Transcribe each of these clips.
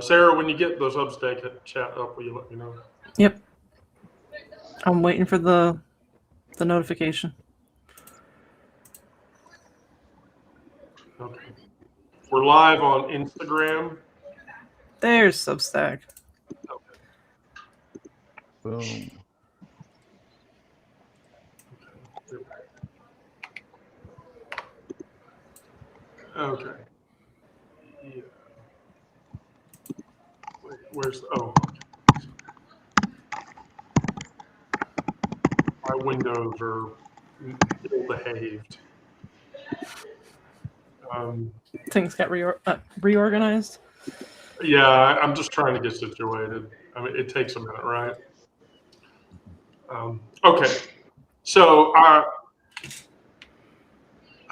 Sarah, when you get the Substack chat up, will you let me know? Yep. I'm waiting for the notification. Okay. We're live on Instagram. There's Substack. Okay. Boom. Okay. Yeah. Wait, where's the, oh. My windows are ill-behaved. Things got reorganized. Yeah, I'm just trying to get situated. I mean, it takes a minute, right? Okay. So,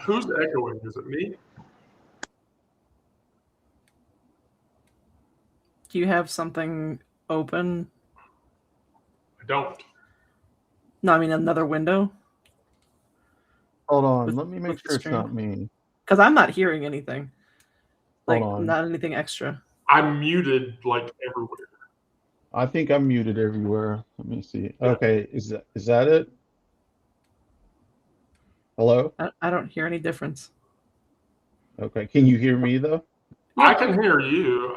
who's echoing? Is it me? Do you have something open? I don't. No, I mean another window. Hold on. Let me make sure it's not me. Because I'm not hearing anything. Like, Hold on. not anything extra. I'm muted like everywhere. I think I'm muted everywhere. Let me see. Yeah. Okay, is that it? Hello? I don't hear any difference. Okay. Can you hear me though? I can hear you.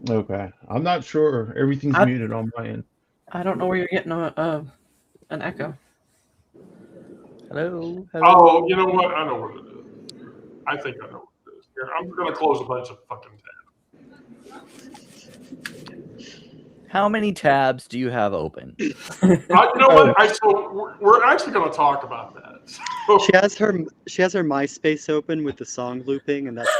Okay. I'm not sure. Everything's muted on my end. I don't know where you're getting an echo. Hello. Oh, you know what? I know what it is. I think I know what it is. Here, I'm going to close a bunch of fucking tabs. How many tabs do you have open? You know what? So we're actually going to talk about that. So, She has her MySpace open with the song looping, and that's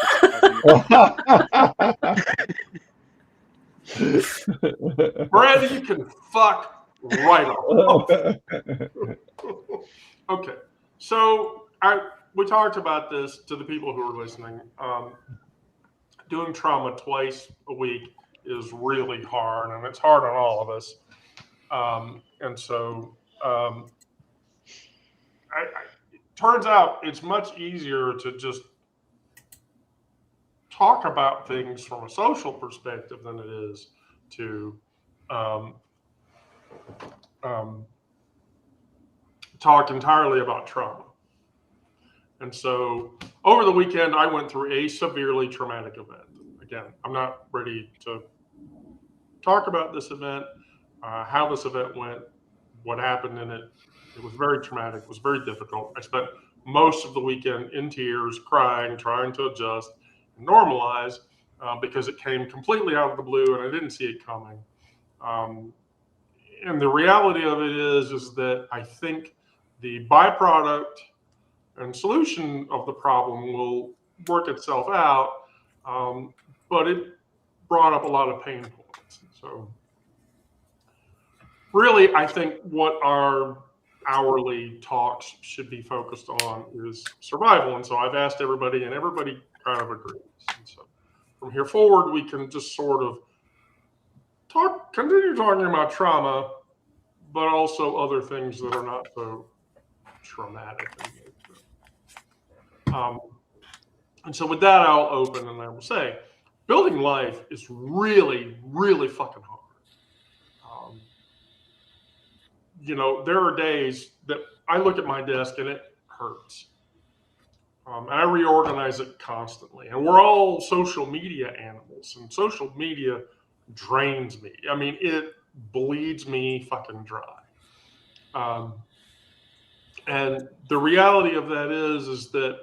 Brandon, you can fuck right off. Okay, so we talked about this to the people who are listening. Doing trauma twice a week is really hard, and it's hard on all of us. And so it turns out it's much easier to just talk about things from a social perspective than it is to talk entirely about trauma. And so over the weekend, I went through a severely traumatic event. Again, I'm not ready to talk about this event, how this event went, what happened in it. It was very traumatic. It was very difficult. I spent most of the weekend in tears, crying, trying to adjust and normalize because it came completely out of the blue and I didn't see it coming. And the reality of it is that I think the byproduct and solution of the problem will work itself out, but it brought up a lot of pain points. So really, I think what our hourly talks should be focused on is survival. And so I've asked everybody, and everybody kind of agrees. And so from here forward, we can just sort of continue talking about trauma, but also other things that are not so traumatic. And so with that, I'll open and I will say, building life is really, really fucking hard. There are days that I look at my desk and it hurts. And I reorganize it constantly. And we're all social media animals, and social media drains me. I mean, it bleeds me fucking dry. And the reality of that is that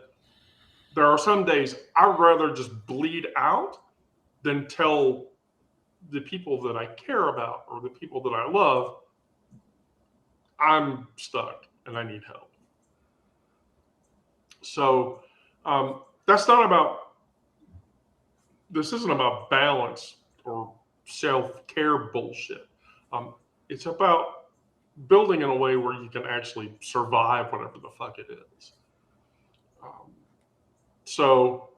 there are some days I would rather just bleed out than tell the people that I care about or the people that I love, I'm stuck and I need help. So this isn't about balance or self-care bullshit. It's about building in a way where you can actually survive whatever the fuck it is. So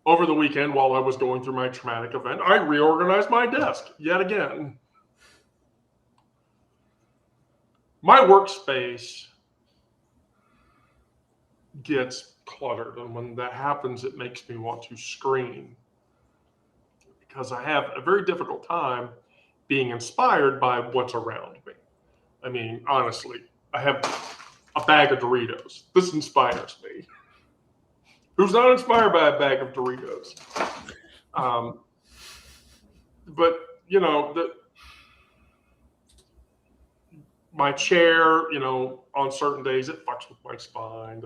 over the weekend, while I was going through my traumatic event, I reorganized my desk yet again. My workspace gets cluttered, and when that happens, it makes me want to scream. because I have a very difficult time being inspired by what's around me. I mean, honestly, I have a bag of Doritos. This inspires me. Who's not inspired by a bag of Doritos? But you know, my chair, you know, on certain days it fucks with my spine.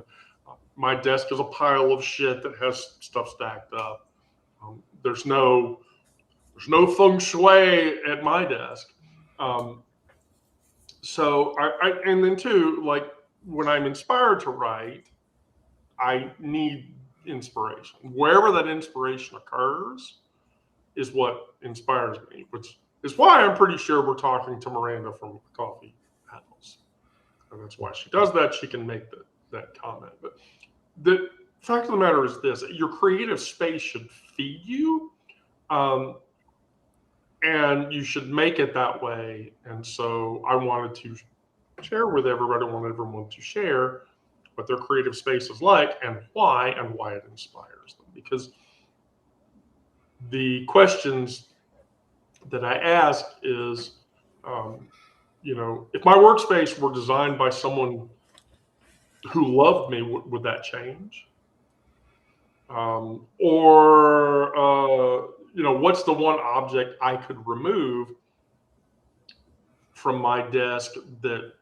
My desk is a pile of shit that has stuff stacked up. There's no feng shui at my desk. So and then too, like when I'm inspired to write, I need inspiration. Wherever that inspiration occurs is what inspires me, which is why I'm pretty sure we're talking to Miranda from Coffee House. And that's why she does that. She can make that comment. But the fact of the matter is this: your creative space should feed you. And you should make it that way. And so I wanted to share with everybody, I want everyone to share what their creative space is like and why it inspires them. Because the questions that I ask is, you know, if my workspace were designed by someone who loved me, would that change? You know, what's the one object I could remove from my desk that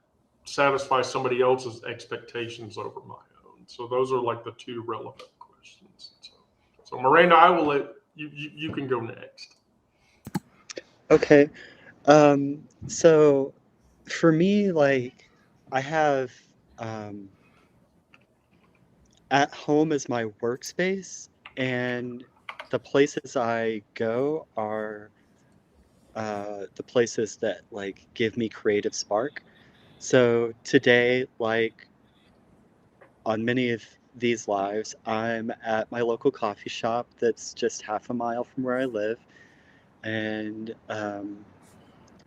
satisfies somebody else's expectations over my own? So those are like the two relevant questions. So Miranda, I will let you can go next. Okay. So for me, like, I have at home is my workspace, and the places I go are the places that like give me creative spark. So today, like on many of these lives, I'm at my local coffee shop that's just half a mile from where I live, and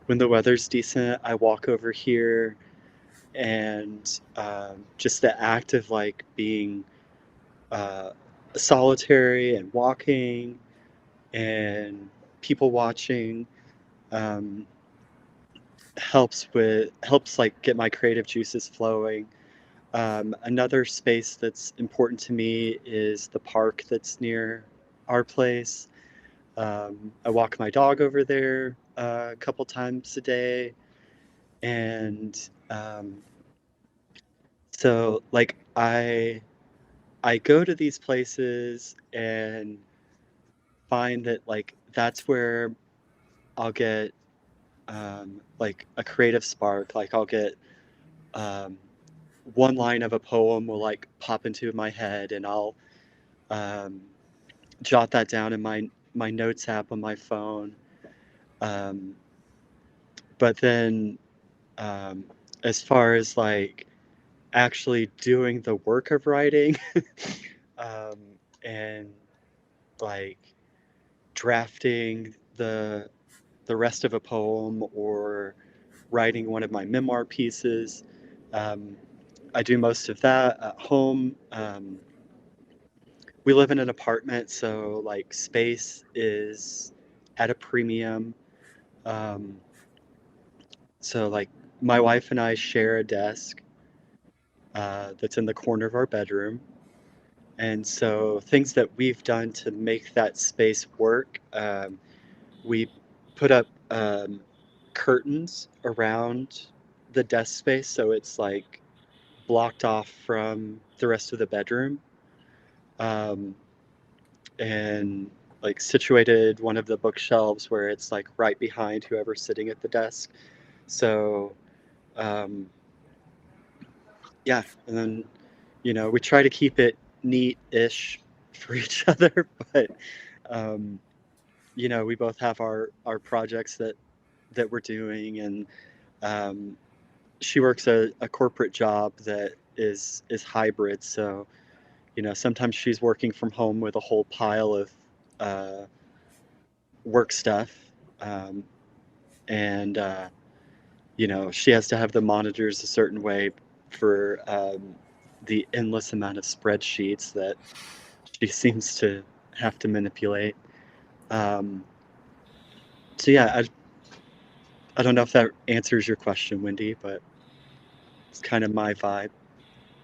when the weather's decent, I walk over here, and just the act of like being uh, solitary and walking and people watching um, helps like get my creative juices flowing. Another space that's important to me is the park that's near our place. I walk my dog over there a couple times a day, and so like I go to these places and find that like that's where I'll get like a creative spark. Like I'll get um, one line of a poem will like pop into my head, and I'll um, jot that down in my notes app on my phone. Um, but then um, as far as like actually doing the work of writing um, and like drafting the rest of a poem or writing one of my memoir pieces. Um, I do most of that at home. We live in an apartment, so like space is at a premium. Um, so like my wife and I share a desk that's in the corner of our bedroom. And so things that we've done to make that space work, we put up curtains around the desk space so it's like blocked off from the rest of the bedroom, um, and like situated one of the bookshelves where it's like right behind whoever's sitting at the desk. So um, yeah, and then we try to keep it neat-ish for each other, but um, we both have our projects that we're doing, and um, she works a corporate job that is hybrid. So sometimes she's working from home with a whole pile of uh, work stuff, um, and she has to have the monitors a certain way for the endless amount of spreadsheets that she seems to have to manipulate. Um, So yeah, I don't know if that answers your question, Wendy, but it's kind of my vibe.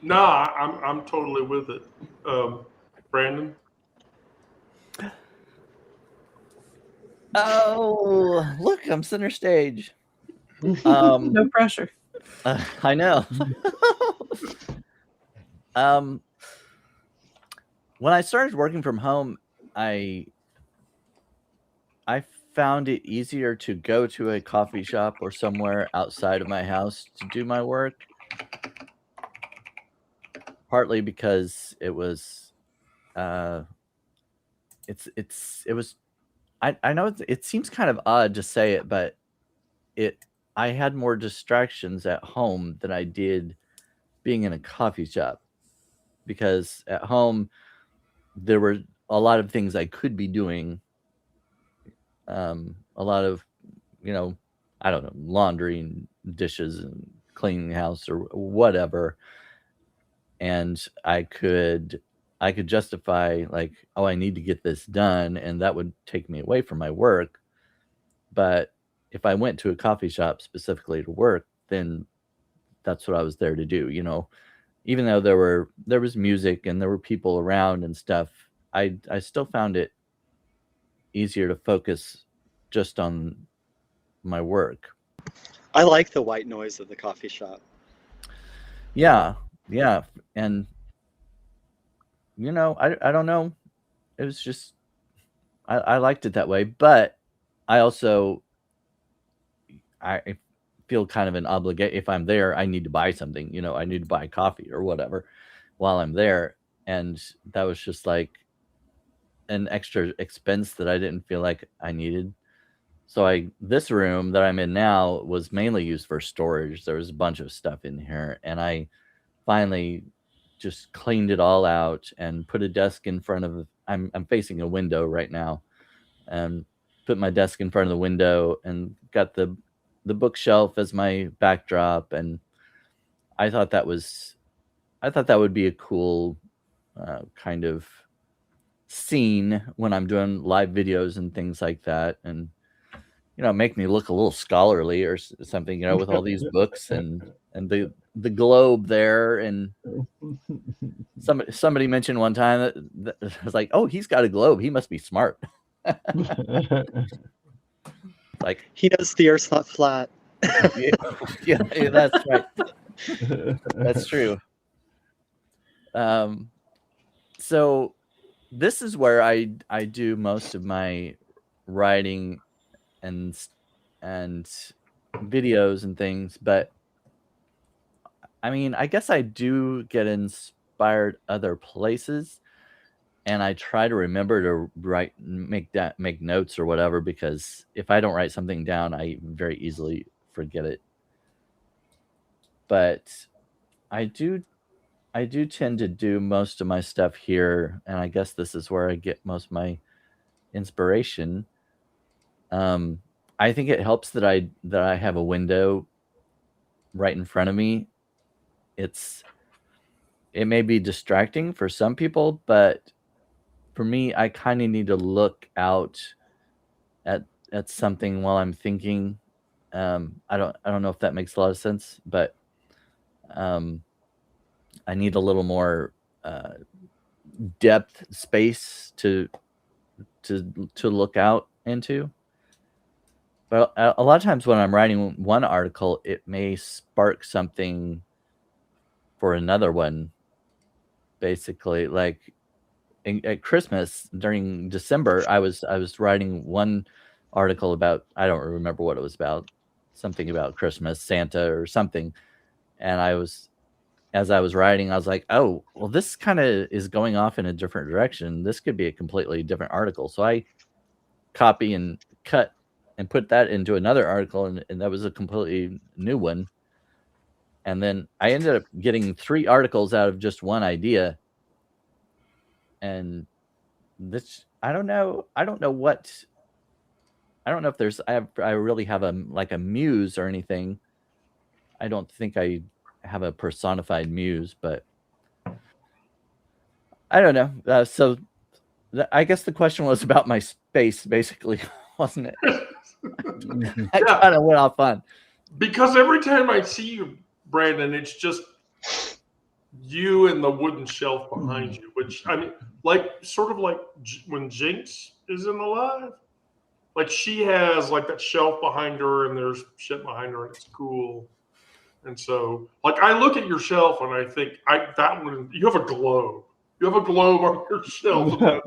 No, I'm totally with it. Brandon? Oh, look, I'm center stage. No pressure. I know. When I started working from home, I found it easier to go to a coffee shop or somewhere outside of my house to do my work. Partly because it was, it was. I know it seems kind of odd to say it, but I had more distractions at home than I did being in a coffee shop, because at home there were a lot of things I could be doing. A lot of, I don't know, laundry and dishes and cleaning the house or whatever. And I could justify, like, oh, I need to get this done, and that would take me away from my work. But if I went to a coffee shop specifically to work, then that's what I was there to do, even though there was music and there were people around and stuff. I still found it easier to focus just on my work. I like the white noise of the coffee shop. Yeah, and I don't know. It was just I liked it that way, but I also I feel kind of an obligation. If I'm there, I need to buy something. I need to buy coffee or whatever while I'm there, and that was just like an extra expense that I didn't feel like I needed. So this room that I'm in now was mainly used for storage. There was a bunch of stuff in here, and I finally just cleaned it all out and put a desk in front of. I'm facing a window right now, and put my desk in front of the window and got the bookshelf as my backdrop. And I thought that would be a cool kind of scene when I'm doing live videos and things like that, and make me look a little scholarly or something, with all these books and the globe there. And somebody mentioned one time that I was like, oh, he's got a globe, he must be smart. Like, He knows the Earth's not flat. yeah, that's right. That's true. So this is where I do most of my writing and videos and things. But I mean, I guess I do get inspired other places, and I try to remember to make notes or whatever, because if I don't write something down, I very easily forget it. But I do tend to do most of my stuff here, and I guess this is where I get most of my inspiration. I think it helps that I have a window right in front of me. It may be distracting for some people, but for me, I kind of need to look out at something while I'm thinking. I don't know if that makes a lot of sense, but I need a little more depth space to look out into. But a lot of times when I'm writing one article, it may spark something for another one. Basically, like at Christmas during December, I was writing one article about, I don't remember what it was about, something about Christmas, Santa or something. And as I was writing, I was like, oh, well, this kind of is going off in a different direction. This could be a completely different article. So I copy and cut and put that into another article, and that was a completely new one. And then I ended up getting 3 articles out of just one idea. And this, I don't know if there's, I really have a muse or anything. I don't think I have a personified muse, but I don't know. So I guess the question was about my space, basically, wasn't it? I kind of went off on. Because every time I see you, Brandon, it's just you and the wooden shelf behind you, which I mean, like sort of like when Jinx isn't alive, like she has like that shelf behind her and there's shit behind her and it's cool. And so, like, I look at your shelf and I think, that one, you have a globe. You have a globe on your shelf. And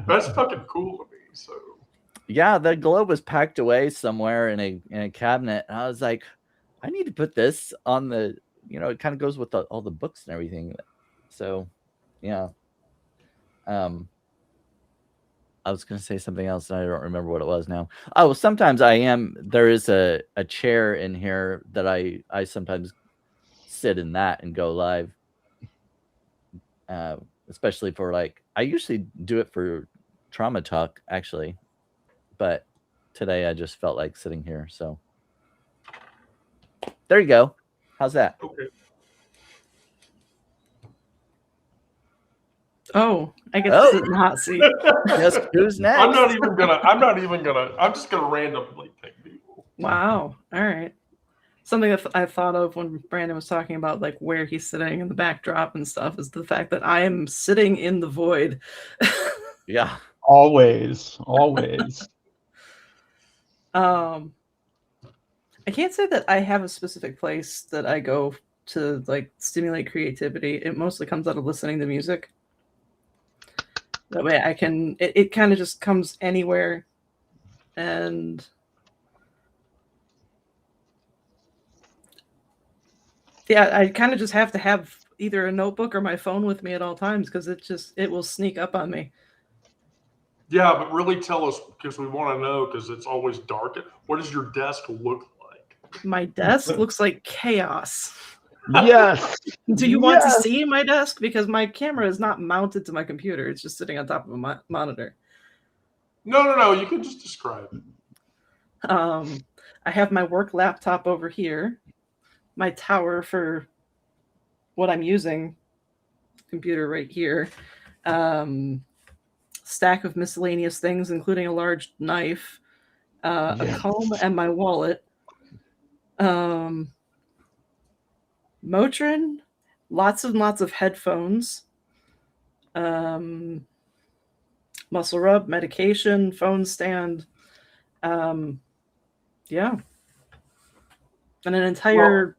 that's fucking cool to me. So, yeah, the globe was packed away somewhere in a cabinet. And I was like, I need to put this on the, it kind of goes with all the books and everything. So, yeah. I was going to say something else and I don't remember what it was now. Oh, sometimes there is a chair in here that I sometimes sit in that and go live. Especially for I usually do it for Trauma Talk actually, but today I just felt like sitting here. So there you go. How's that? okay. Oh, I get to sit in the hot seat. Yes, who's next? I'm just gonna randomly pick people. Wow. All right. Something that I thought of when Brandon was talking about where he's sitting and the backdrop and stuff is the fact that I am sitting in the void. Yeah. Always. I can't say that I have a specific place that I go to stimulate creativity. It mostly comes out of listening to music. That way I can, it kind of just comes anywhere. And yeah, I kind of just have to have either a notebook or my phone with me at all times because it will sneak up on me. Yeah, but really tell us, because we want to know, because it's always dark. What does your desk look like? My desk looks like chaos. Yes. Do you want to see my desk? Because my camera is not mounted to my computer. It's just sitting on top of a monitor. No. You can just describe it. I have my work laptop over here. My tower for what I'm using, computer right here. Stack of miscellaneous things, including a large knife, a comb, and my wallet. Motrin, lots and lots of headphones, muscle rub, medication, phone stand, yeah, and an entire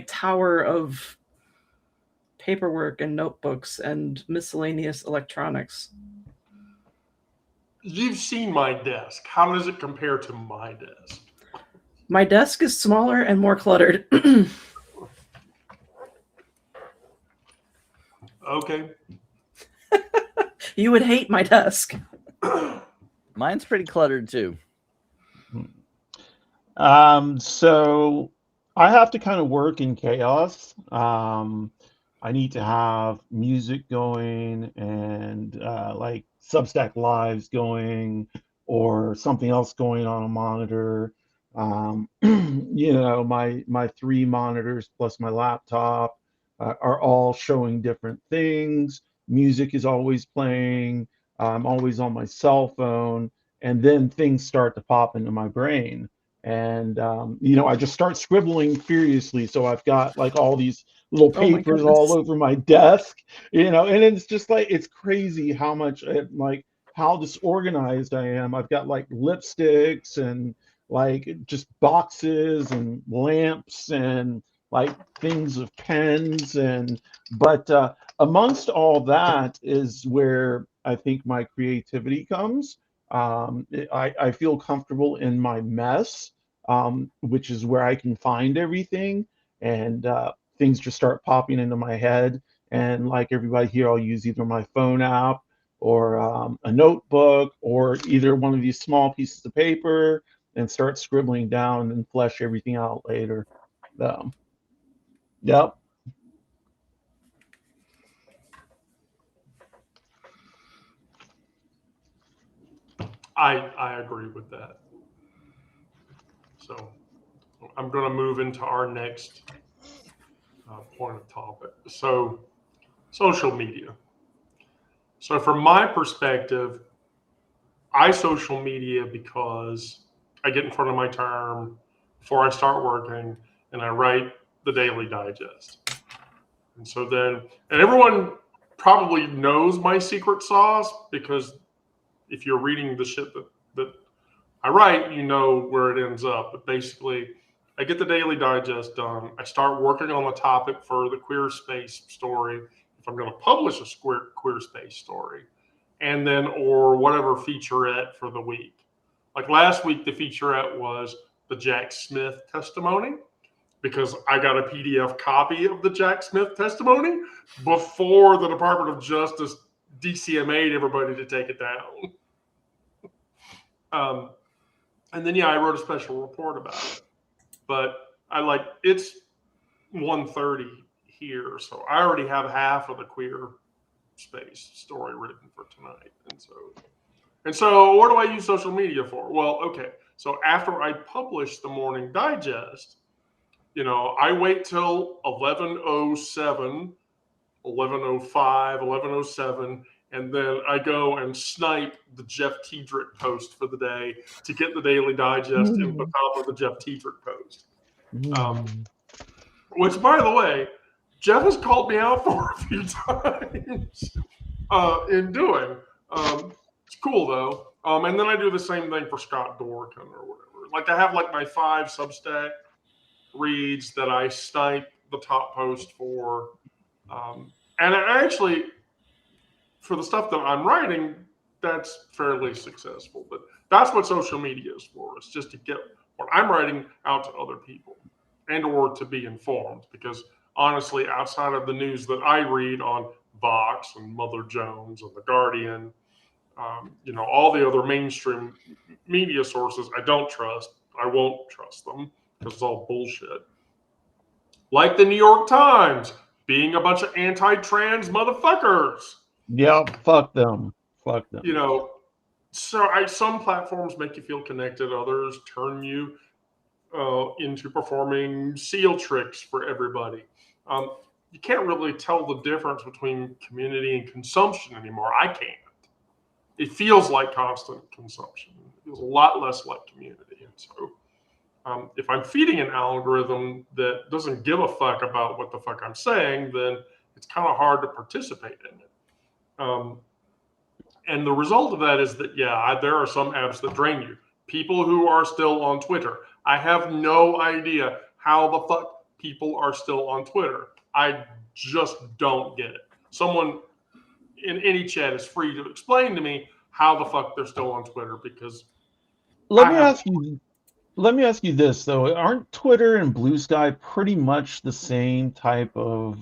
tower of paperwork and notebooks and miscellaneous electronics. You've seen my desk. How does it compare to my desk? My desk is smaller and more cluttered. Okay. You would hate my desk. Mine's pretty cluttered too. So I have to kind of work in chaos. I need to have music going and Substack Lives going or something else going on a monitor. My 3 monitors plus my laptop are all showing different things. Music is always playing. I'm always on my cell phone, and then things start to pop into my brain. And I just start scribbling furiously. So I've got all these little papers all over my desk, and it's just it's crazy how much how disorganized I am. I've got lipsticks and just boxes and lamps and things of pens but amongst all that is where I think my creativity comes. I feel comfortable in my mess, which is where I can find everything, and things just start popping into my head. And like everybody here, I'll use either my phone app or a notebook or either one of these small pieces of paper and start scribbling down and flesh everything out later. Yep. I agree with that. So I'm going to move into our next point of topic. So social media. So from my perspective, I social media because I get in front of my term before I start working, and I write the daily digest. And so then, and everyone probably knows my secret sauce, because if you're reading the shit that I write, you know where it ends up. But basically, I get the daily digest done. I start working on the topic for the queer space story, if I'm going to publish a queer space story, and then, or whatever featurette for the week. Like last week, the featurette was the Jack Smith testimony, because I got a PDF copy of the Jack Smith testimony before the Department of Justice DCMA'd everybody to take it down. And then, I wrote a special report about it. But it's 1:30 here, so I already have half of the queer space story written for tonight. And so what do I use social media for? Well, okay. So after I publish the morning digest, I wait till 11:07, 11:05, 11:07, and then I go and snipe the Jeff Tiedrick post for the day to get the daily digest in the top of the Jeff Tiedrick post. Which, by the way, Jeff has called me out for a few times in doing. It's cool, though. And then I do the same thing for Scott Dorkin or whatever. Like, I have my 5 Substack reads that I snipe the top post for. And I actually, for the stuff that I'm writing, that's fairly successful. But that's what social media is for. It's just to get what I'm writing out to other people and or to be informed. Because honestly, outside of the news that I read on Vox and Mother Jones and The Guardian, all the other mainstream media sources, I don't trust. I won't trust them because it's all bullshit. Like the New York Times being a bunch of anti-trans motherfuckers. Yep, fuck them. Fuck them. Some platforms make you feel connected. Others turn you into performing SEAL tricks for everybody. You can't really tell the difference between community and consumption anymore. I can't. It feels like constant consumption. It feels a lot less like community. And so if I'm feeding an algorithm that doesn't give a fuck about what the fuck I'm saying, then it's kind of hard to participate in it. And the result of that is that, there are some apps that drain you. People who are still on Twitter. I have no idea how the fuck people are still on Twitter. I just don't get it. Someone in any chat is free to explain to me how the fuck they're still on Twitter, because Let me ask you this, though. Aren't Twitter and Blue Sky pretty much the same type of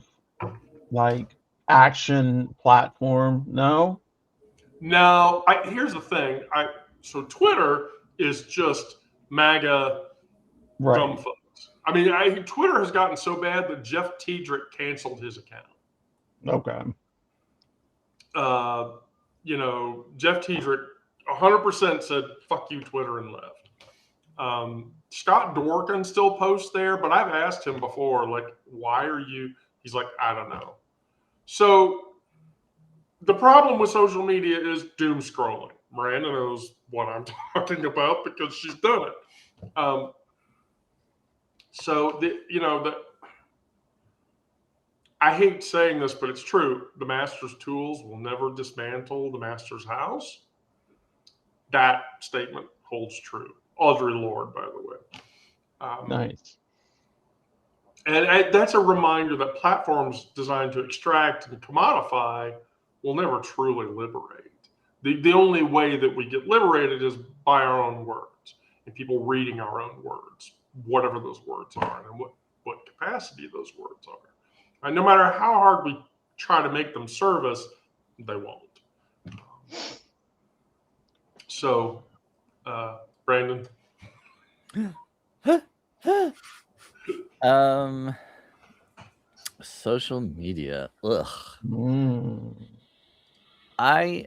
action platform? No? No, here's the thing. So Twitter is just MAGA dumb fucks. I mean, Twitter has gotten so bad that Jeff Tiedrick canceled his account. Okay. Jeff Tiedrick 100% said, fuck you, Twitter, and left. Scott Dorkin still posts there, but I've asked him before, why are you? He's like, I don't know. So the problem with social media is doom scrolling. Miranda knows what I'm talking about because she's done it. I hate saying this, but it's true. The master's tools will never dismantle the master's house. That statement holds true. Audre Lorde, by the way. Nice. And that's a reminder that platforms designed to extract and commodify will never truly liberate. The only way that we get liberated is by our own words and people reading our own words, whatever those words are and what capacity those words are. And no matter how hard we try to make them serve us, they won't. So, Brandon? Social media. Ugh. I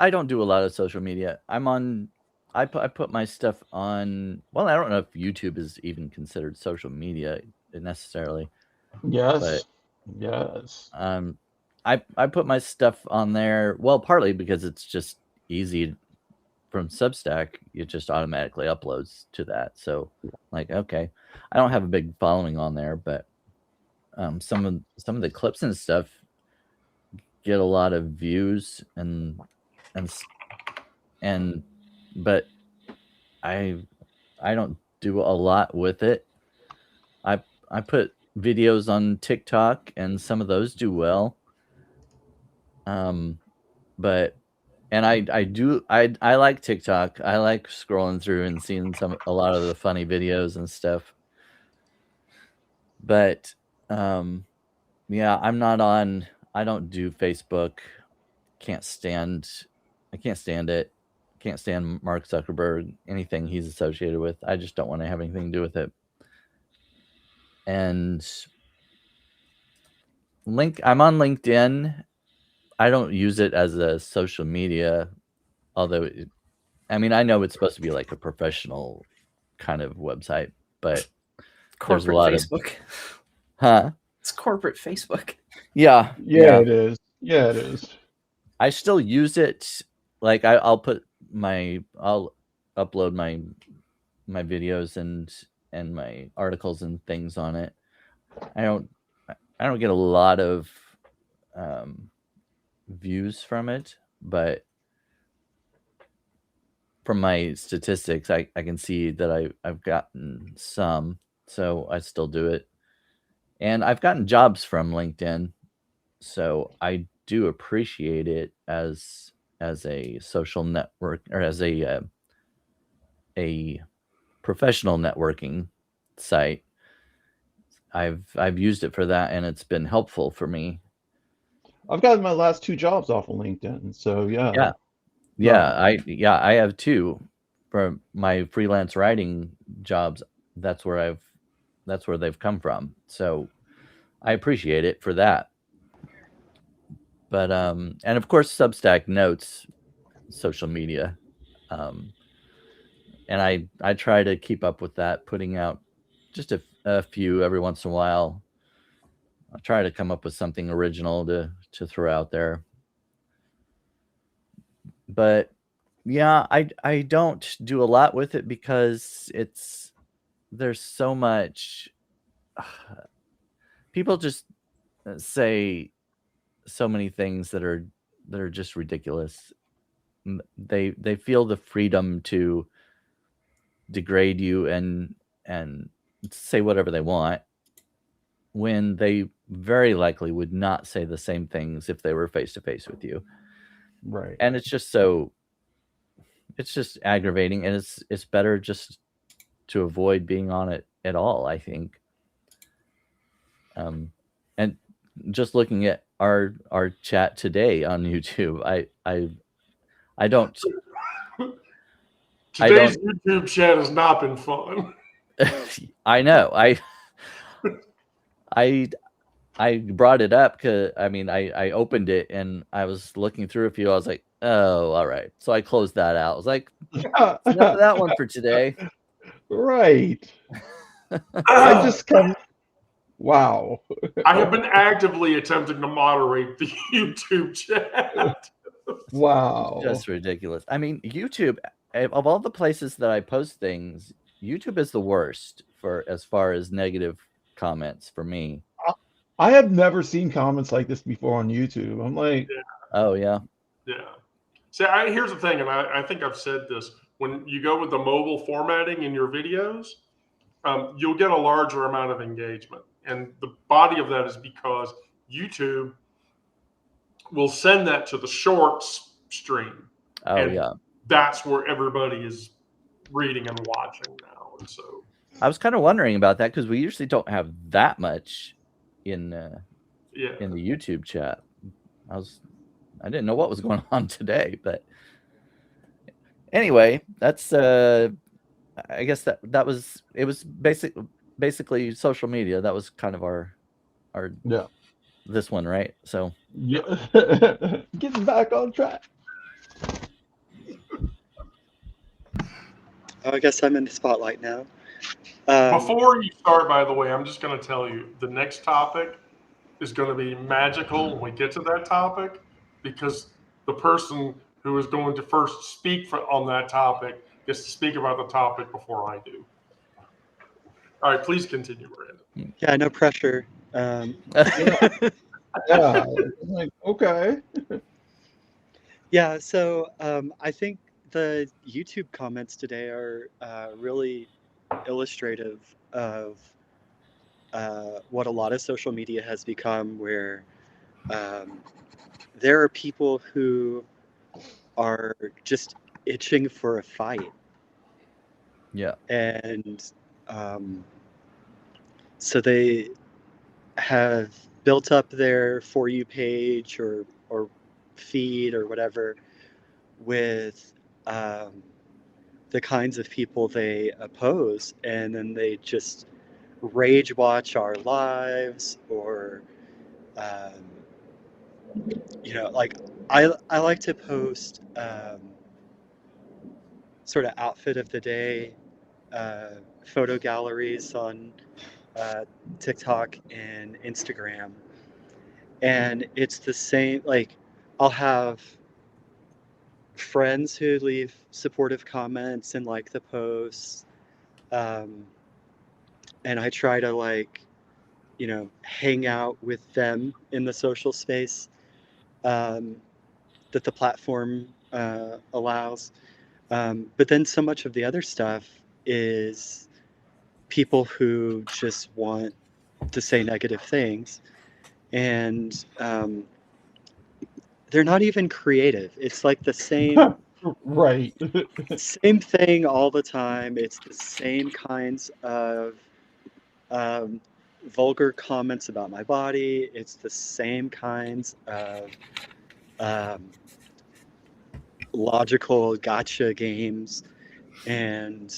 don't do a lot of social media. I put my stuff on, well, I don't know if YouTube is even considered social media necessarily. Yes. Yes. I put my stuff on there, well, partly because it's just easy from Substack, it just automatically uploads to that. So, like, okay, I don't have a big following on there, but some of the clips and stuff get a lot of views and but I don't do a lot with it. I put videos on TikTok and some of those do well. But and I like TikTok. I like scrolling through and seeing a lot of the funny videos and stuff. But yeah, I'm not on. I don't do Facebook. I can't stand it. Can't stand Mark Zuckerberg, anything he's associated with. I just don't want to have anything to do with it. And I'm on LinkedIn. I don't use it as a social media, although I know it's supposed to be like a professional kind of website, but there's a Corporate lot Facebook. Huh? It's corporate Facebook. Yeah, it is. Yeah, it is. I still use it. Like I'll upload my videos and my articles and things on it. I don't get a lot of views from it, but from my statistics, I can see that I've gotten some, so I still do it. And I've gotten jobs from LinkedIn, so I do appreciate it as a social network, or as a professional networking site. I've used it for that, and it's been helpful for me. I've gotten my last 2 jobs off of LinkedIn, so yeah. I have 2 for my freelance writing jobs. That's where they've come from. So I appreciate it for that. But and of course Substack notes social media. And I try to keep up with that, putting out just a few every once in a while. I try to come up with something original to throw out there. But yeah, I don't do a lot with it because there's so much. People just say so many things that are just ridiculous. They feel the freedom to degrade you and say whatever they want, when they very likely would not say the same things if they were face to face with you. Right. And it's just aggravating, and it's better just to avoid being on it at all, I think. And just looking at our chat today on YouTube, I don't. Today's YouTube chat has not been fun. I know. I brought it up because I opened it and I was looking through a few. I was like, oh, all right. So I closed that out. I was like, enough of that one for today. Right. I just come. Wow. I have been actively attempting to moderate the YouTube chat. Wow. Just ridiculous. I mean, YouTube, of all the places that I post things, YouTube is the worst for as far as negative comments for me. I have never seen comments like this before on YouTube. I'm like, oh yeah. See, here's the thing, and I think I've said this: when you go with the mobile formatting in your videos, you'll get a larger amount of engagement, and the body of that is because YouTube will send that to the shorts stream. Oh, and yeah. That's where everybody is reading and watching now, and so I was kind of wondering about that because we usually don't have that much in the YouTube chat. I didn't know what was going on today, but anyway, that's I guess that was basically social media. That was kind of our this one, right? So yeah. Getting back on track. I guess I'm in the spotlight now. Before you start, by the way, I'm just going to tell you the next topic is going to be magical when we get to that topic, because the person who is going to first speak on that topic gets to speak about the topic before I do. All right, please continue, Brandon. Yeah, no pressure. Yeah, like, okay. Yeah, so I think the YouTube comments today are really illustrative of what a lot of social media has become, where um, there are people who are just itching for a fight. Yeah. And um, so they have built up their For You page or feed or whatever with the kinds of people they oppose, and then they just rage watch our lives, or um, like I like to post sort of outfit of the day photo galleries on TikTok and Instagram, and it's the same. Like, I'll have friends who leave supportive comments and like the posts, um, and I try to hang out with them in the social space um, that the platform allows. But then so much of the other stuff is people who just want to say negative things, and they're not even creative. It's like the same Right. same thing all the time. It's the same kinds of um, vulgar comments about my body. It's the same kinds of um, logical gotcha games, and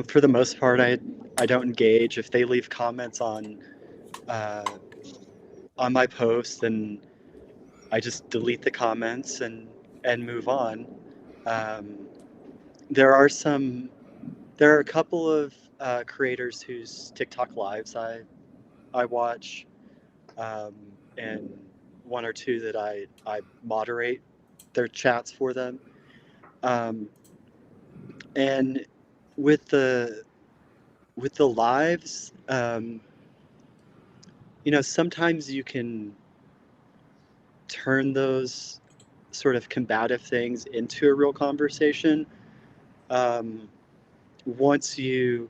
for the most part, I don't engage. If they leave comments uh, on my post, then I just delete the comments and move on. Um, there are a couple of creators whose TikTok lives I watch, um, and one or two that I moderate their chats for them. Um, and with the lives, sometimes you can turn those sort of combative things into a real conversation. Um, once you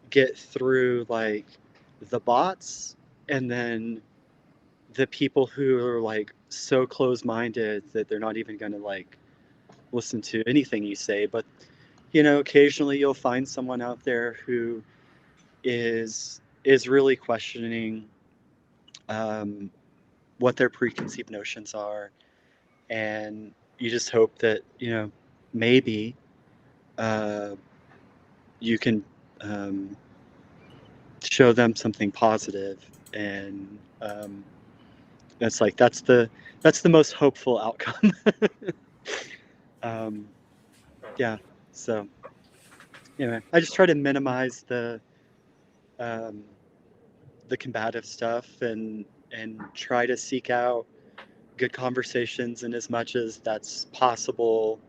get through like the bots, and then the people who are like so close-minded that they're not even going to like listen to anything you say. But occasionally you'll find someone out there who is really questioning um, what their preconceived notions are, and you just hope that maybe uh, you can show them something positive, and that's the most hopeful outcome. um, yeah. So anyway, I just try to minimize um, the combative stuff, and try to seek out good conversations in as much as that's possible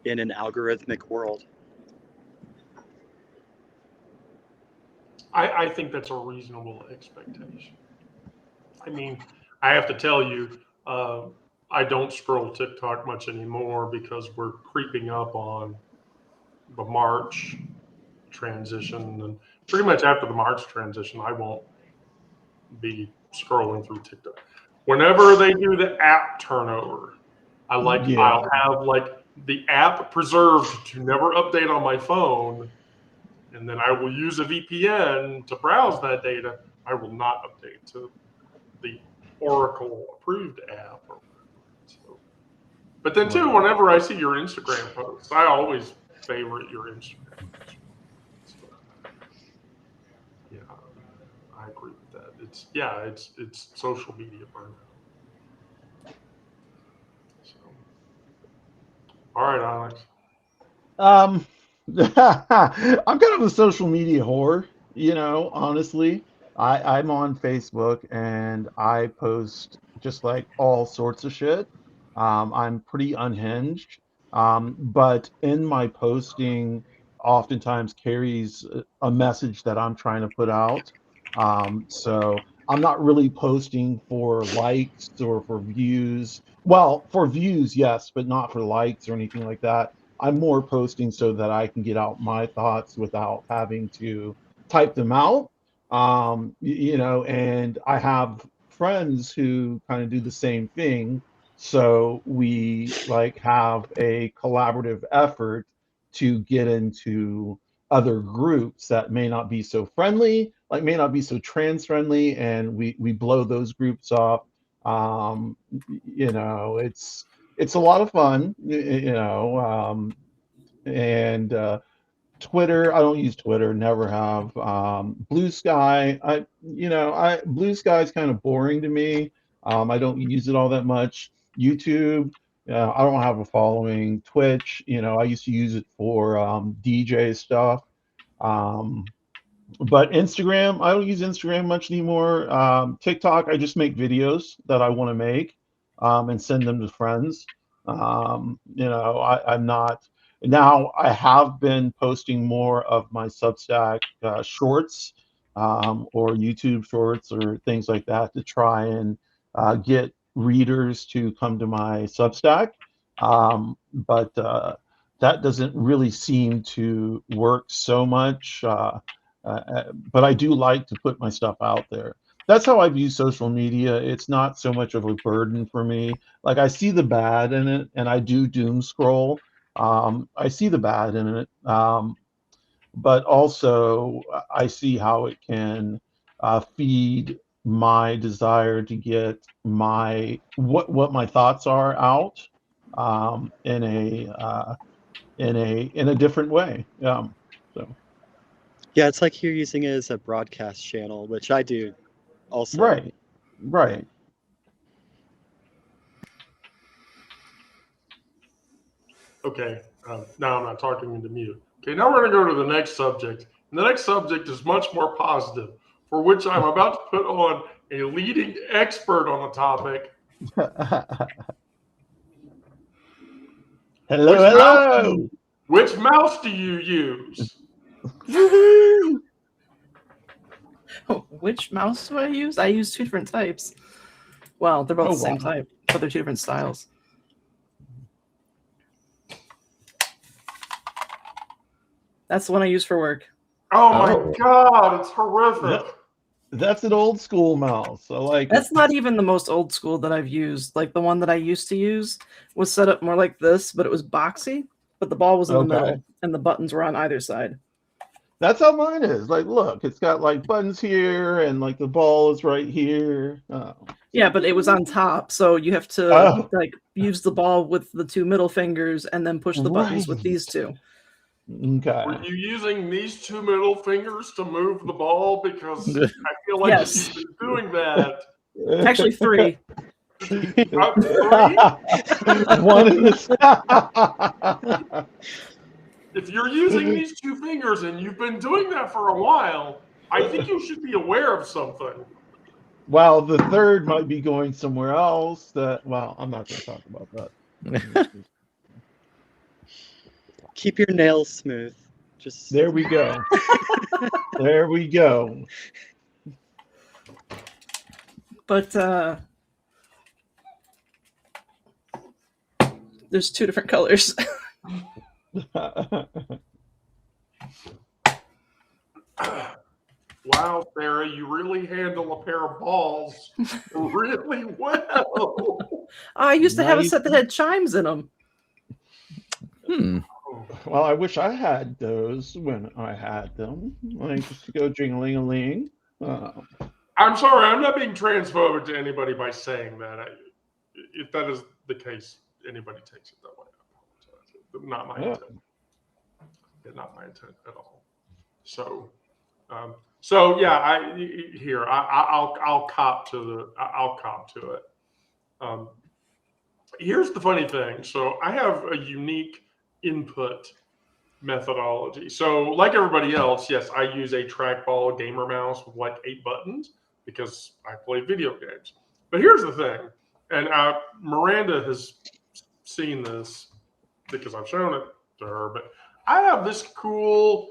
in an algorithmic world. I think that's a reasonable expectation. I mean, I have to tell you, I don't scroll TikTok much anymore because we're creeping up on the March transition. And pretty much after the March transition, I won't be scrolling through TikTok. Whenever they do the app turnover, Yeah. I'll have like the app preserved to never update on my phone, and then I will use a VPN to browse that data. I will not update to the Oracle approved app. So, but then too, whenever I see your Instagram posts, I always favorite your Instagram picture. So, yeah, I agree with that. It's social media burnout. So, all right, Alex. I'm kind of a social media whore, honestly. I'm on Facebook and I post just like all sorts of shit. I'm pretty unhinged. But in my posting, oftentimes carries a message that I'm trying to put out. So I'm not really posting for likes or for views. Well, for views, yes, but not for likes or anything like that. I'm more posting so that I can get out my thoughts without having to type them out. And I have friends who kind of do the same thing. So we like have a collaborative effort to get into other groups that may not be so friendly, like may not be so trans friendly, and we blow those groups up. Um, it's a lot of fun, and Twitter, I don't use Twitter, never have. Blue Sky, Blue Sky is kind of boring to me. I don't use it all that much. YouTube, I don't have a following. Twitch, I used to use it for DJ stuff. Um, but Instagram, I don't use Instagram much anymore. TikTok, I just make videos that I want to make and send them to friends. I'm not now. I have been posting more of my Substack shorts or YouTube shorts or things like that to try and get readers to come to my Substack. But that doesn't really seem to work so much. But I do like to put my stuff out there. That's how I view social media. It's not so much of a burden for me. Like I see the bad in it, and I do doom scroll. I see the bad in it, but also I see how it can feed my desire to get what my thoughts are out in a different way. So. Yeah, it's like you're using it as a broadcast channel, which I do also. Right. Okay, now I'm not talking into mute. Okay, now we're going to go to the next subject. And the next subject is much more positive, for which I'm about to put on a leading expert on the topic. Hello. Which mouse do you use? Which mouse do I use? I use two different types. Well, they're both the same wow. type, but they're two different styles. That's the one I use for work. Oh my God, it's horrific. That's an old school mouse. I like That's it. not even the most old school that I've used. Like the one that I used to use was set up more like this, but it was boxy, but the ball was in the middle and the buttons were on either side. That's how mine is. Like, look, it's got like buttons here and like the ball is right here. Yeah, but it was on top, so you have to like use the ball with the two middle fingers and then push the buttons with these two. Okay. Were you using these two middle fingers to move the ball? Because I feel like if you've been doing that. Actually, three. Three? One in the If you're using these two fingers and you've been doing that for a while, I think you should be aware of something. Well, the third might be going somewhere else. Well, I'm not going to talk about that. Keep your nails smooth. Just there we go. There we go. But there's two different colors. Wow, Sarah, you really handle a pair of balls really well. I used to have a set that had chimes in them. Well, I wish I had those when I had them. Like just to go jingling-a-ling. I'm sorry, I'm not being transphobic to anybody by saying that. If that is the case, anybody takes it that way. I apologize. Not my intent. Yeah, not my intent at all. So yeah, I'll cop to it. Here's the funny thing. So I have a unique input methodology. So like everybody else, yes, I use a trackball gamer mouse with like 8 buttons because I play video games. But here's the thing, and Miranda has seen this because I've shown it to her, but I have this cool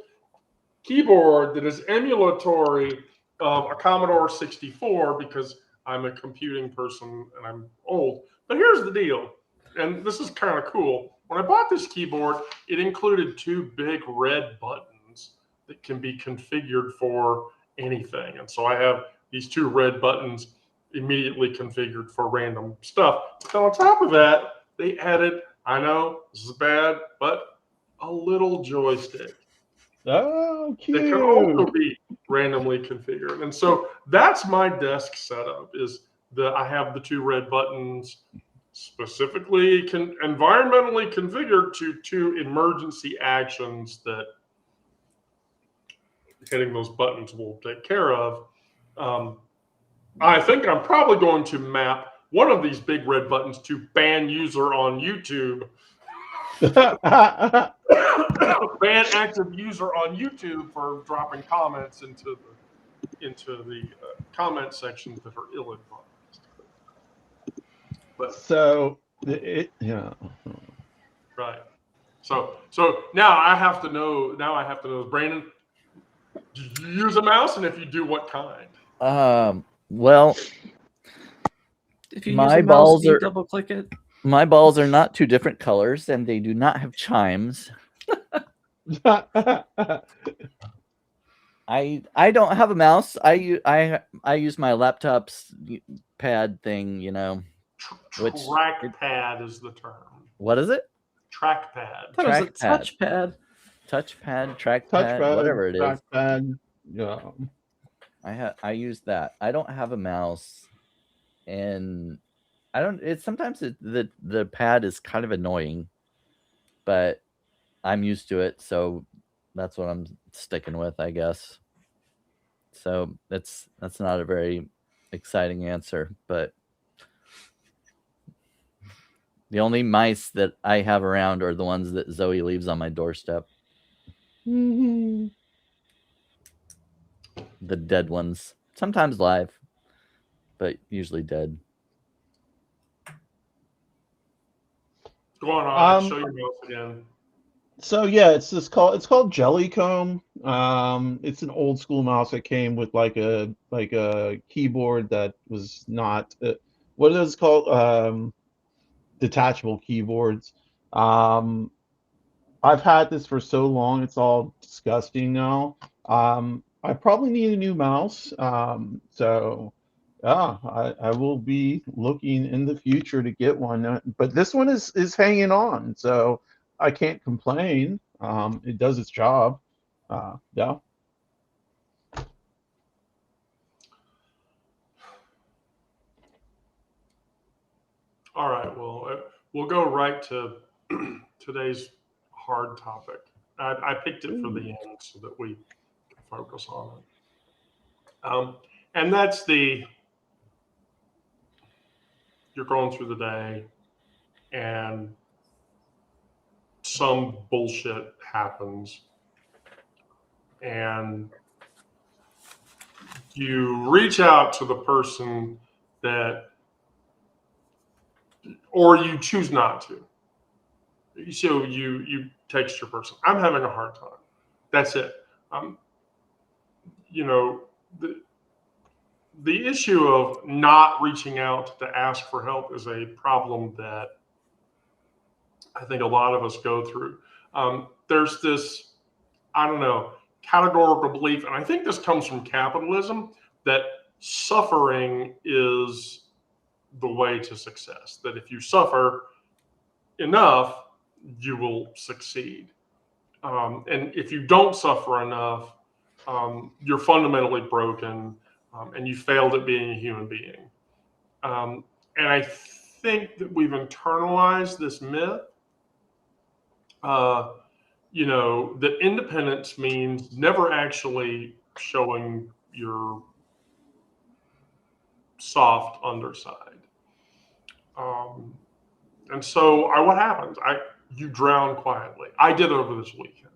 keyboard that is emulatory of a Commodore 64 because I'm a computing person and I'm old. But here's the deal, and this is kind of cool. When I bought this keyboard, it included 2 big red buttons that can be configured for anything. And so I have these 2 red buttons immediately configured for random stuff. But on top of that, they added, I know this is bad, but a little joystick Oh, that can also cute. be randomly configured. And so that's my desk setup is that I have the 2 red buttons specifically environmentally configured to 2 emergency actions that hitting those buttons will take care of. I think I'm probably going to map one of these big red buttons to ban user on YouTube. Ban active user on YouTube for dropping comments into the comment sections that are ill-advised. But yeah. right. So now I have to know. Brandon, do you use a mouse, and if you do, what kind? Well, If you use My a mouse, balls you are- double click it. my balls are not 2 different colors, and they do not have chimes. I don't have a mouse. I use my laptop's pad thing. Which- Trackpad is the term. What is it? Trackpad. I thought it was a Trackpad. touchpad. Trackpad, Touchpad, whatever it is. trackpad. Yeah. I use that. I don't have a mouse, and I don't. It's sometimes the pad is kind of annoying, but I'm used to it, so that's what I'm sticking with, I guess. So that's not a very exciting answer, but the only mice that I have around are the ones that Zoe leaves on my doorstep. Mhm. The dead ones, sometimes live, but usually dead. Go on, Alex. Um, Show your mouse again. So yeah, it's called Jellycomb. It's an old school mouse that came with like a keyboard that was not what are those called? Detachable keyboards. Um, I've had this for so long, it's all disgusting now. I probably need a new mouse. So yeah, I will be looking in the future to get one. But this one is hanging on, so I can't complain. It does its job. Yeah. All right. Well, we'll go right to today's hard topic. I picked it for the end so that we can focus on it. And that's you're going through the day and some bullshit happens and you reach out to the person that, or you choose not to. So you text your person, I'm having a hard time. That's it. The issue of not reaching out to ask for help is a problem that I think a lot of us go through. There's this, I don't know, categorical belief, and I think this comes from capitalism, that suffering is the way to success. That if you suffer enough, you will succeed. And if you don't suffer enough, you're fundamentally broken, and you failed at being a human being. And I think that we've internalized this myth, that independence means never actually showing your soft underside. And so what happens? You drown quietly. I did over this weekend.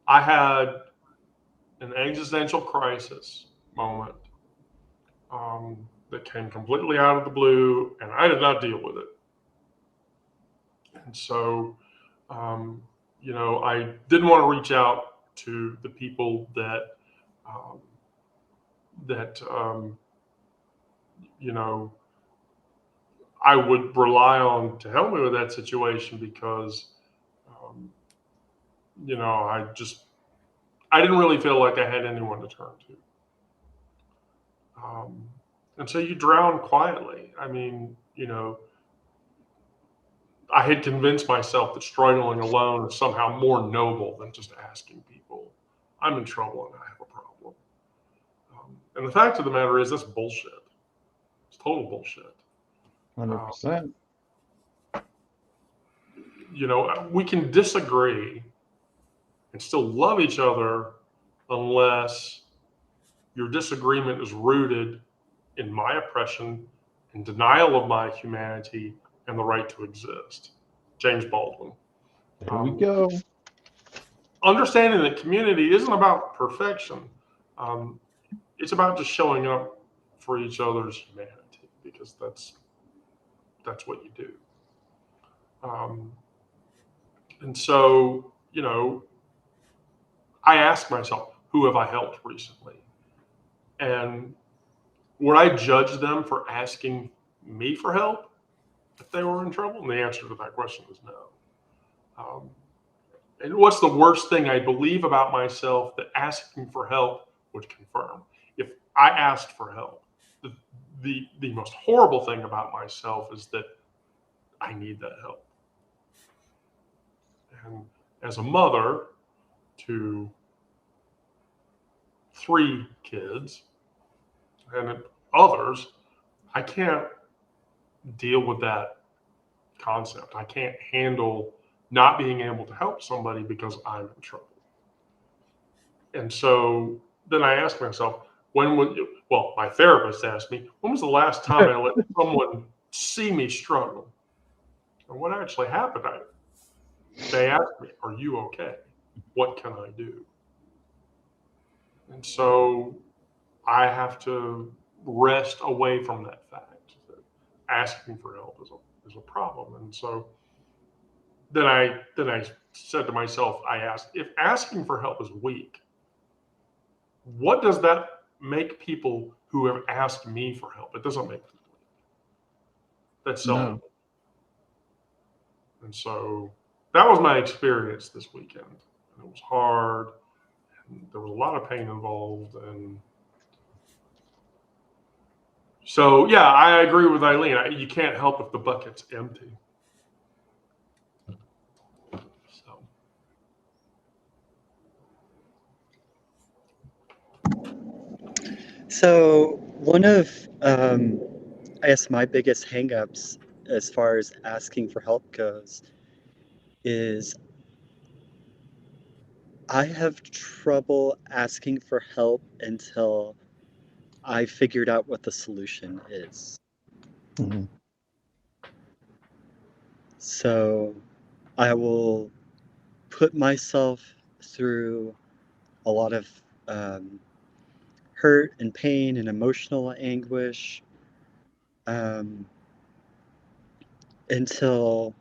I had an existential crisis moment that came completely out of the blue, and I did not deal with it. And so, I didn't want to reach out to the people that um, that I would rely on to help me with that situation because I didn't really feel like I had anyone to turn to. And so you drown quietly. I mean, I had convinced myself that struggling alone is somehow more noble than just asking people, I'm in trouble and I have a problem. And the fact of the matter is, that's bullshit. It's total bullshit. 100%. We can disagree and still love each other unless your disagreement is rooted in my oppression and denial of my humanity and the right to exist. James Baldwin. There we go. Understanding that community isn't about perfection. It's about just showing up for each other's humanity, because that's what you do. And so, I ask myself, who have I helped recently? And would I judge them for asking me for help if they were in trouble? And the answer to that question is no. And what's the worst thing I believe about myself that asking for help would confirm? If I asked for help, the most horrible thing about myself is that I need that help. And as a mother to 3 kids and others, I can't deal with that concept. I can't handle not being able to help somebody because I'm in trouble. And so then I ask myself, my therapist asked me, when was the last time I let someone see me struggle? And what actually happened, they asked me, are you okay? What can I do? And so I have to rest away from that fact that asking for help is a problem. And so then I said to myself, I asked, if asking for help is weak, what does that make people who have asked me for help? It doesn't make them weak. That's self. No. And so that was my experience this weekend. And it was hard. And there was a lot of pain involved. And so, yeah, I agree with Eileen. You can't help if the bucket's empty. So one of, I guess, my biggest hangups as far as asking for help goes is I have trouble asking for help until I figured out what the solution is. Mm-hmm. So I will put myself through a lot of hurt and pain and emotional anguish until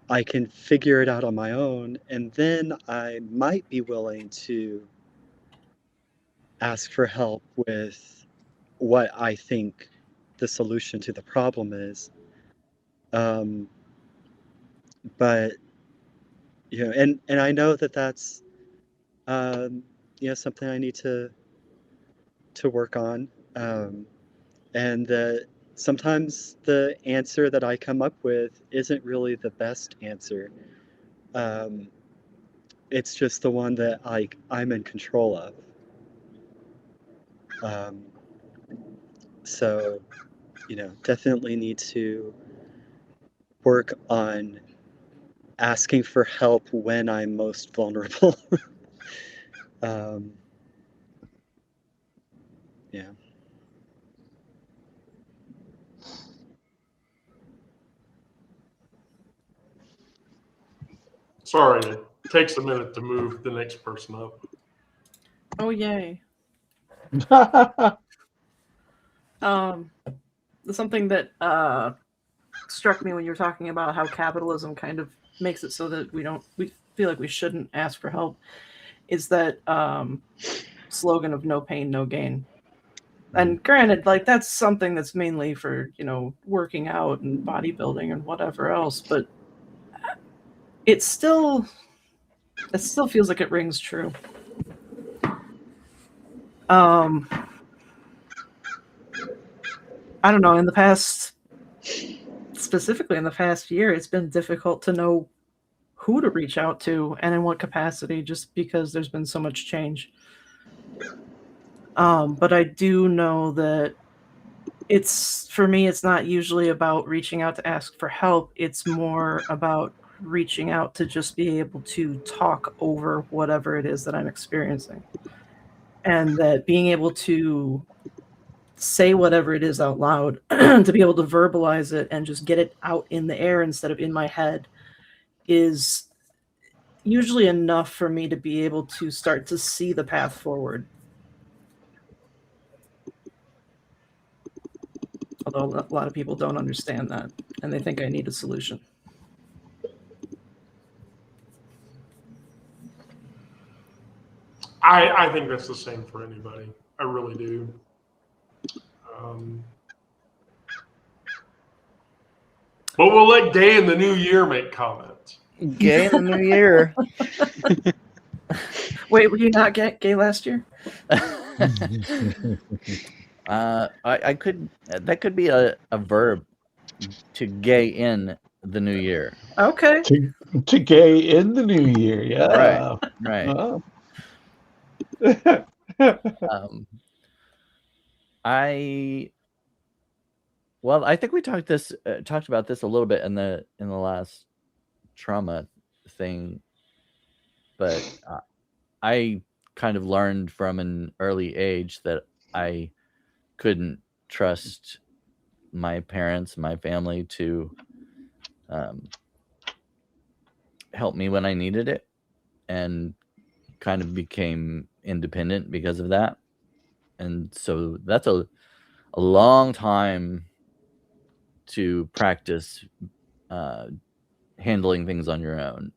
I can figure it out on my own, and then I might be willing to ask for help with what I think the solution to the problem is. But and I know that that's something I need to work on, and that sometimes the answer that I come up with isn't really the best answer. It's just the one that I'm in control of. So, definitely need to work on asking for help when I'm most vulnerable. Yeah. Sorry, it takes a minute to move the next person up. Oh, yay. Something that struck me when you were talking about how capitalism kind of makes it so that we feel like we shouldn't ask for help is that slogan of no pain, no gain. And granted, like that's something that's mainly for, working out and bodybuilding and whatever else, but it still feels like it rings true. I don't know, specifically in the past year, it's been difficult to know who to reach out to and in what capacity, just because there's been so much change. But I do know that for me, it's not usually about reaching out to ask for help. It's more about reaching out to just be able to talk over whatever it is that I'm experiencing. And that being able to say whatever it is out loud, to be able to verbalize it and just get it out in the air instead of in my head is usually enough for me to be able to start to see the path forward. Although a lot of people don't understand that and they think I need a solution. I think that's the same for anybody. I really do. But we'll let Gay in the New Year make comments. Gay in the New Year. Wait, were you not gay last year? I could. That could be a verb, to gay in the new year. Okay. To gay in the new year, yeah. Right. Oh. I think we talked about this a little bit in the last trauma thing, but I kind of learned from an early age that I couldn't trust my parents, my family to help me when I needed it, and kind of became independent because of that. And so that's a long time to practice handling things on your own.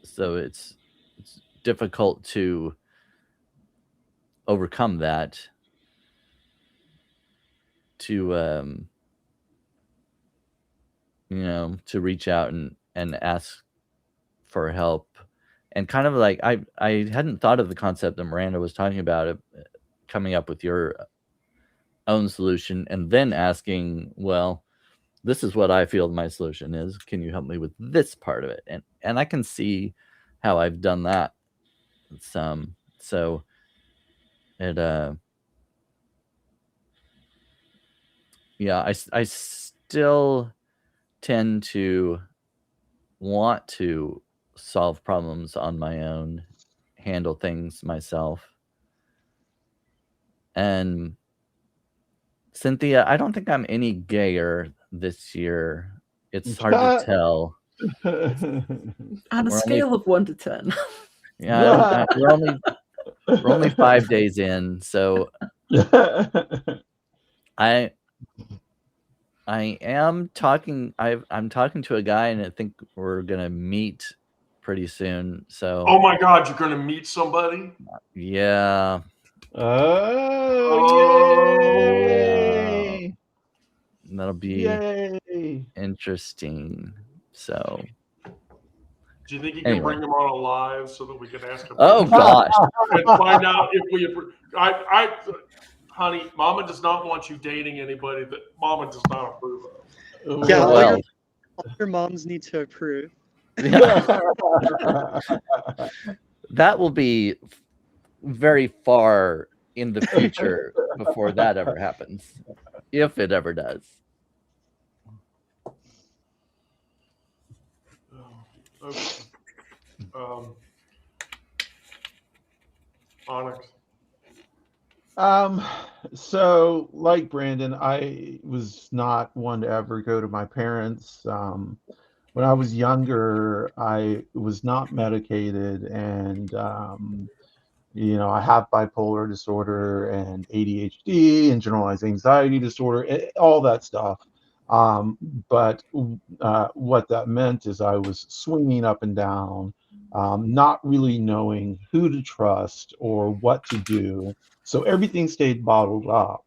So it's difficult to overcome that, to to reach out and ask for help. And kind of like I hadn't thought of the concept that Miranda was talking about, of coming up with your own solution and then asking, well, this is what I feel my solution is. Can you help me with this part of it? And I can see how I've done that some. So it I still tend to want to solve problems on my own, handle things myself. And Cynthia, I don't think I'm any gayer this year. It's hard to tell. On a scale of 1 to 10. Yeah, we're only 5 days in, so I am talking. I'm talking to a guy, and I think we're gonna meet pretty soon. So. Oh my God, you're gonna meet somebody? Yeah. Yay! That'll be interesting. So. Do you think you can bring him on live so that we can ask him? Oh gosh! And find out if we. Honey, Mama does not want you dating anybody that Mama does not approve of. Yeah, well, all your moms need to approve. Yeah. That will be very far in the future before that ever happens, if it ever does. Okay. Onyx. So like Brandon, I was not one to ever go to my parents. When I was younger, I was not medicated, and I have bipolar disorder and ADHD and generalized anxiety disorder, all that stuff. But what that meant is I was swinging up and down, not really knowing who to trust or what to do. So everything stayed bottled up.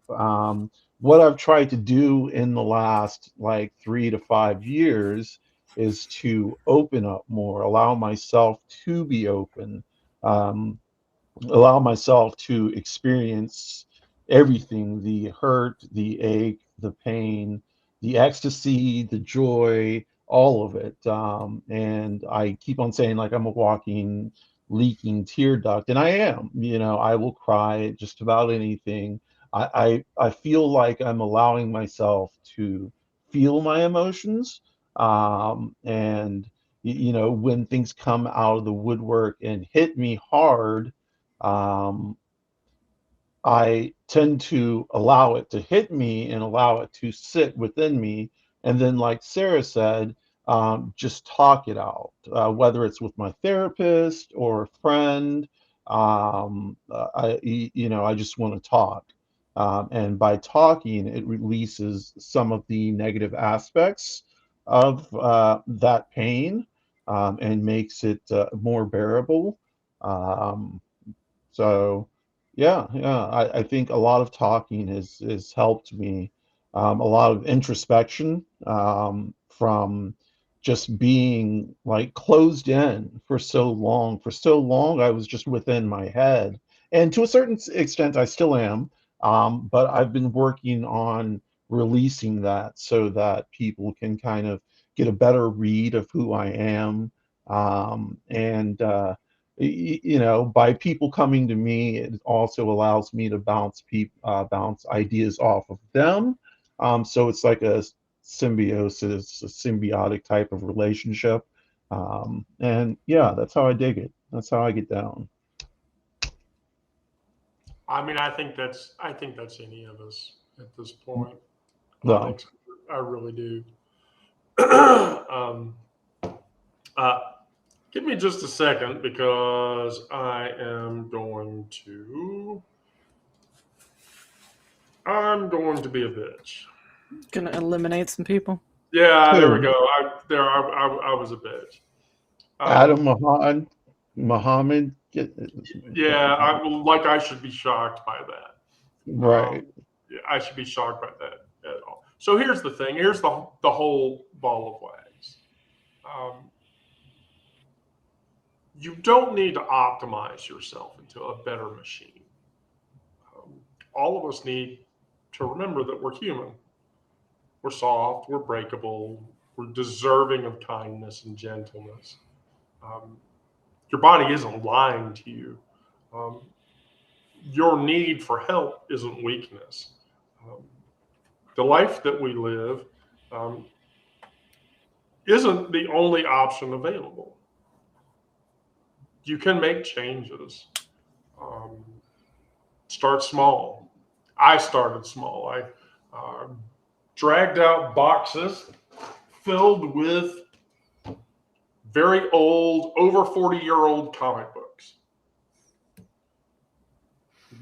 What I've tried to do in the last like 3 to 5 years is to open up more, allow myself to be open. Um, Allow myself to experience everything, the hurt, the ache, the pain, the ecstasy, the joy, all of it. And I keep on saying, like, I'm a walking, leaking tear duct, and I am. I will cry at just about anything. I feel like I'm allowing myself to feel my emotions. And, when things come out of the woodwork and hit me hard, um, I tend to allow it to hit me and allow it to sit within me. And then, like Sarah said, just talk it out, whether it's with my therapist or a friend. I just want to talk. And by talking, it releases some of the negative aspects of that pain, and makes it more bearable. Um, so, yeah, I think a lot of talking has helped me. A lot of introspection, from just being like closed in for so long. For so long, I was just within my head, and to a certain extent, I still am. But I've been working on releasing that so that people can kind of get a better read of who I am. And by people coming to me, it also allows me to bounce ideas off of them. So it's like a symbiosis, a symbiotic type of relationship. And yeah, that's how I dig it. That's how I get down. I mean, I think that's any of us at this point. I No. think so. I really do. um, uh, Give me just a second because I'm going to be a bitch. Gonna eliminate some people. Yeah, there we Who? go. I was a bitch. Adam Um, Muhammad? yeah, like I should be shocked by that. Right. Yeah, I should be shocked by that at all. So here's the thing. Here's the whole ball of wax. Um, you don't need to optimize yourself into a better machine. Um, all of us need to remember that we're human. We're soft. We're breakable. We're deserving of kindness and gentleness. Um, your body isn't lying to you. Um, your need for help isn't weakness. Um, the life that we live um, isn't the only option available. You can make changes. Um, Start small. I started small. I dragged out boxes filled with very old, over 40-year-old comic books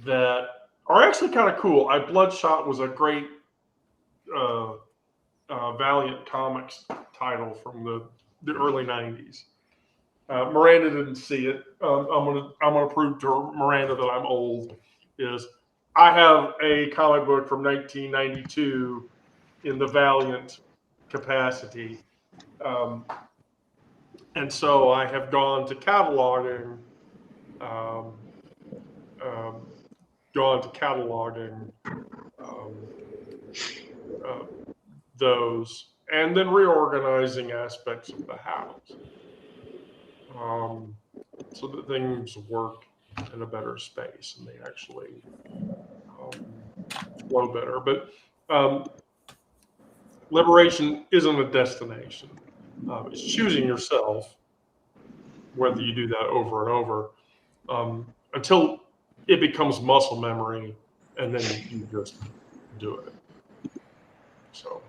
that are actually kind of cool. Bloodshot was a great uh, Valiant Comics title from the early '90s. Miranda didn't see it. I'm gonna prove to Miranda that I'm old. Is I have a comic book from 1992 in the Valiant capacity, um, and so I have gone to cataloging. Um, um, Gone to cataloging um, uh, those and then reorganizing aspects of the house, um, so that things work in a better space and they actually flow better. But liberation isn't a destination. It's choosing yourself, whether you do that over and over, until it becomes muscle memory, and then you just do it. So,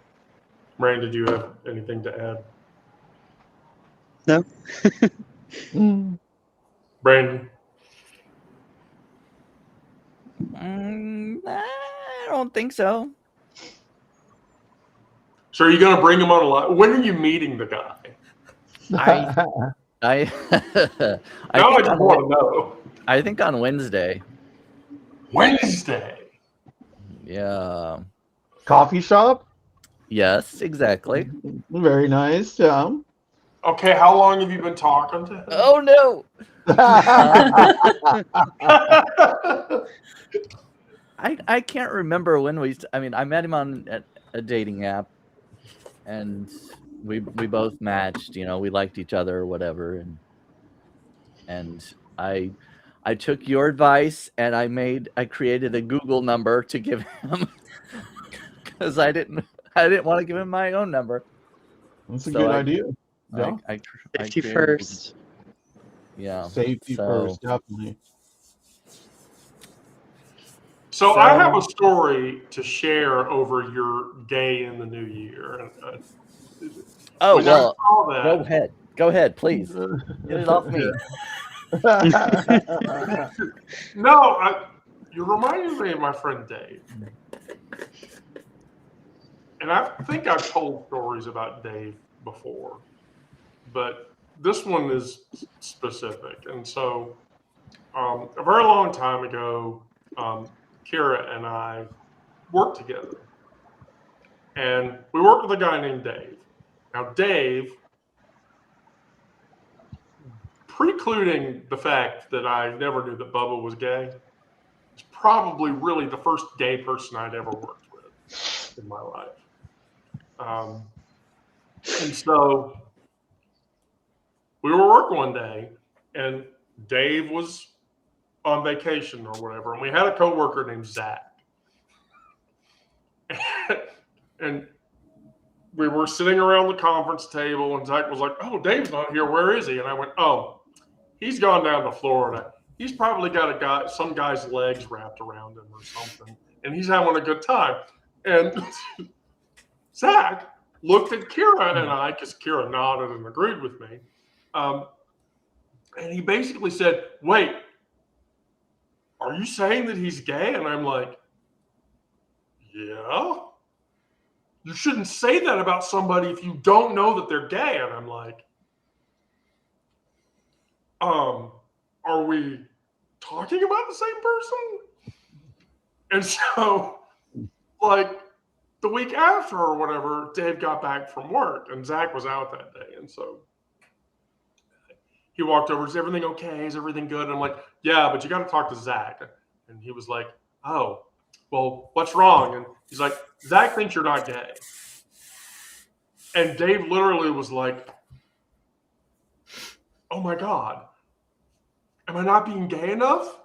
Miranda, do you have anything to add? No. Mm. Brandon? I don't think so. So are you going to bring him on a live? When are you meeting the guy? I I Now I think just want to know. I think on Wednesday. Wednesday. Yeah. Coffee shop? Yes, exactly. Very nice. Yeah. Okay, how long have you been talking to him? Oh no. I can't remember when I met him on a dating app, and we both matched. We liked each other or whatever, and I took your advice and I created a Google number to give him because I didn't want to give him my own number. That's a So good idea. Yeah. I Safety created- first. Yeah. Safety so- first, definitely. So I have a story to share over your gay in the new year. Oh When I well, saw that, go ahead, please get it off me. No, you reminded me of my friend Dave. And I think I've told stories about Dave before, but this one is specific. And so, a very long time ago, Kira and I worked together. And we worked with a guy named Dave. Now, Dave, precluding the fact that I never knew that Bubba was gay, is probably really the first gay person I'd ever worked with in my life. And so we were working one day, and Dave was on vacation or whatever, and we had a coworker named Zach. And we were sitting around the conference table, and Zach was like, "Oh, Dave's not here. Where is he?" And I went, "Oh, he's gone down to Florida. He's probably got some guy's legs wrapped around him or something, and he's having a good time." And Zach looked at Kira and I, because Kira nodded and agreed with me. And he basically said, "Wait, are you saying that he's gay?" And I'm like, "Yeah. You shouldn't say that about somebody if you don't know that they're gay." And I'm like, are we talking about the same person? And so, like, the week after or whatever, Dave got back from work and Zach was out that day. And so he walked over, "Is everything okay? Is everything good?" And I'm like, "Yeah, but you got to talk to Zach." And he was like, "Oh, well, what's wrong?" And he's like, "Zach thinks you're not gay." And Dave literally was like, "Oh my God, am I not being gay enough?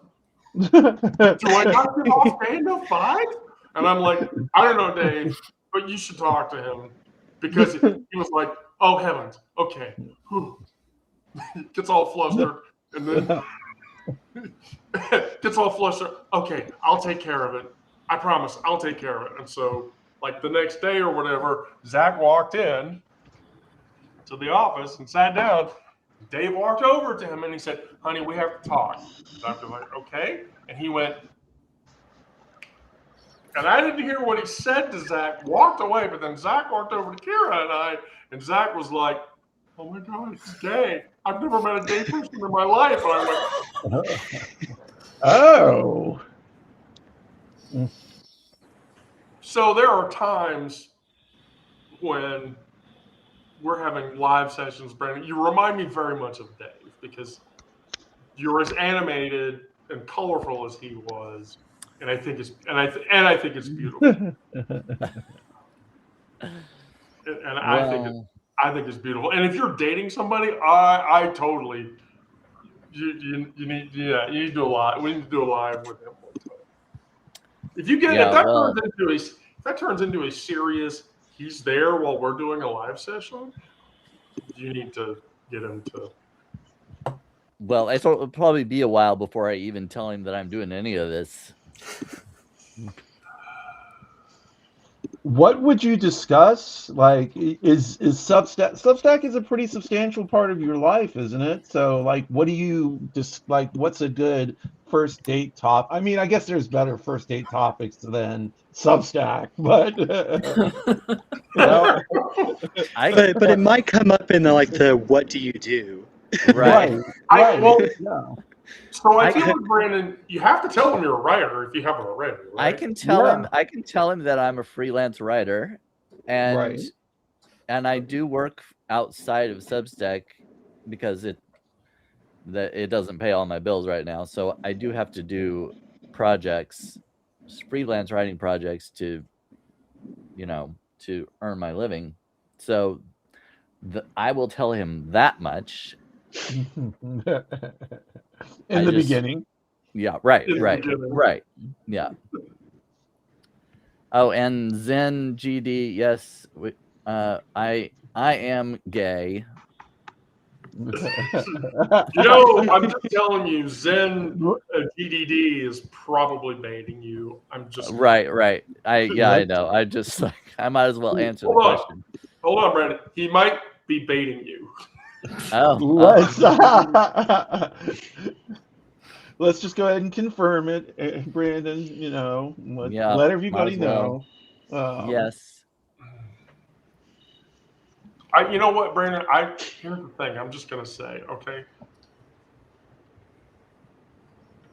Do I not get off gay enough vibes?" And I'm like, "I don't know, Dave, but you should talk to him." Because he was like, "Oh heavens, okay." Whew. Gets all flustered, and then gets all flustered. "Okay, I'll take care of it. I promise, I'll take care of it." And so, like the next day or whatever, Zach walked in to the office and sat down. Dave walked over to him and he said, "Honey, we have to talk." Zach was like, "Okay." And he went, and I didn't hear what he said to Zach, walked away, but then Zach walked over to Kira and I, and Zach was like, "Oh my God, he's gay. I've never met a gay person in my life." And I went, Oh. so there are times when we're having live sessions, Brandon. You remind me very much of Dave because you're as animated and colorful as he was, and I think it's beautiful. I think it's beautiful. And if you're dating somebody, I totally you need you need to do a live. We need to do a live with him one time. If that turns into a serious, he's there while we're doing a live session, you need to get him to. Well, it'll probably be a while before I even tell him that I'm doing any of this. What would you discuss? Like, is Substack? Substack is a pretty substantial part of your life, isn't it? So, like, what do you just like? What's a good first date top? I mean, I guess there's better first date topics than Substack, but you know, But it might come up in the what do you do? Right. Well, yeah, so I I- feel like Brandon, you have to tell him you're a writer if you haven't already, I right? can tell him. Yeah. I can tell him that I'm a freelance writer, and Right. I do work outside of Substack because it doesn't pay all my bills right now. So I do have to do projects, freelance writing projects to earn my living. So I will tell him that much. In I the just- beginning. Yeah. Right. In the Right. beginning. Right. Yeah. Oh, and Zen GD, yes, I am gay. I'm just telling you, Zen DDD is probably baiting you. I'm just Right. I What? know. I just I might as well answer the Hold on. question. Hold on, Brandon. He might be baiting you. Oh, Let's let's just go ahead and confirm it, Brandon. You know, Yeah, let might everybody as well. know. Yes. You know what, Brandon? Here's the thing. I'm just gonna say, okay.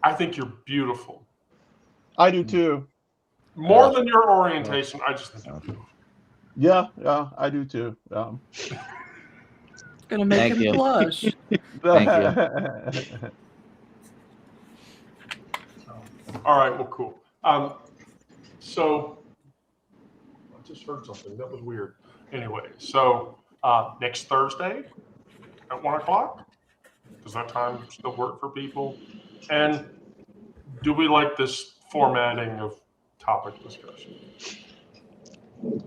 I think you're beautiful. I do too. More than your orientation, I just think you're beautiful. Yeah, I do too. Gonna make Thank him you. blush. Thank All right. Well, cool. So I just heard something that was weird. Anyway, so next Thursday at 1:00. Does that time still work for people? And do we like this formatting of topic discussion? I Did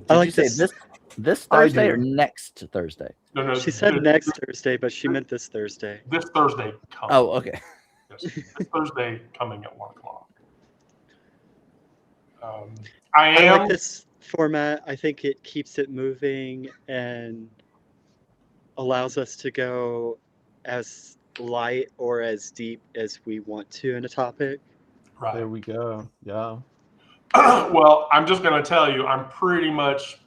like you say this. this I Thursday or do. next Thursday? No. She said next Thursday, but she meant this Thursday. This Thursday coming. Oh, okay. Yes, this Thursday coming at 1:00. I like am. this format. I think it keeps it moving and allows us to go as light or as deep as we want to in a topic. Right. There we go. Yeah. Well, I'm just going to tell you, I'm pretty much